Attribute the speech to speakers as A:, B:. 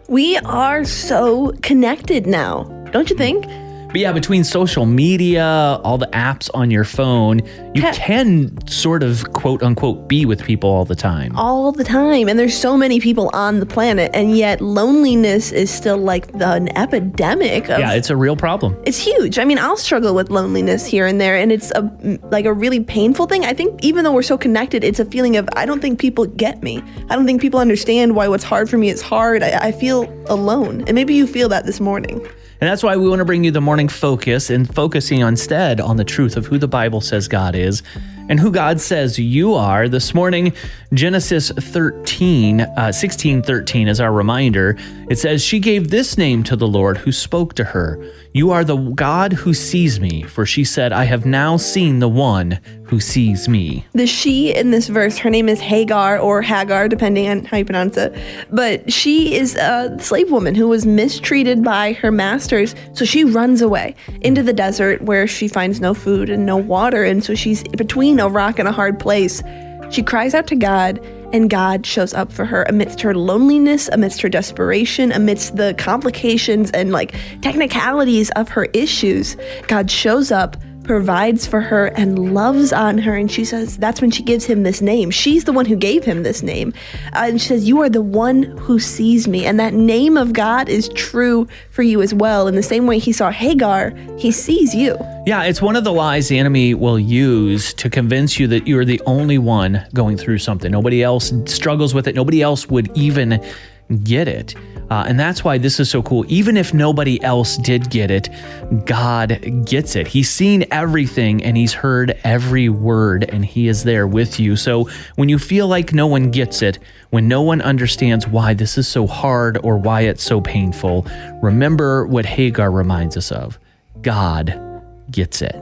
A: We are so connected now, don't you think?
B: But yeah, between social media, all the apps on your phone, you can sort of quote unquote be with people all the time.
A: All the time. And there's so many people on the planet, and yet loneliness is still like an epidemic.
B: Yeah, it's a real problem.
A: It's huge. I mean, I'll struggle with loneliness here and there, and it's a really painful thing. I think even though we're so connected, it's a feeling of, I don't think people get me. I don't think people understand why what's hard for me is hard. I feel alone. And maybe you feel that this morning.
B: And that's why we want to bring you the morning focus and focusing instead on the truth of who the Bible says God is and who God says you are. This morning, Genesis 16:13 is our reminder. It says, she gave this name to the Lord who spoke to her. You are the God who sees me. For she said, I have now seen the one who sees me.
A: The she in this verse, her name is Hagar or Hagar, depending on how you pronounce it. But she is a slave woman who was mistreated by her masters. So she runs away into the desert where she finds no food and no water. And so she's between a rock and a hard place. She cries out to God, and God shows up for her amidst her loneliness, amidst her desperation, amidst the complications and technicalities of her issues. God shows up, provides for her, and loves on her. And she says, that's when she gives him this name. She's the one who gave him this name. And she says, you are the one who sees me. And that name of God is true for you as well. In the same way he saw Hagar, he sees you.
B: Yeah, it's one of the lies the enemy will use to convince you that you're the only one going through something. Nobody else struggles with it. Nobody else would even get it. And that's why this is so cool. Even if nobody else did get it, God gets it. He's seen everything and he's heard every word, and he is there with you. So when you feel like no one gets it, when no one understands why this is so hard or why it's so painful, remember what Hagar reminds us of. God gets it.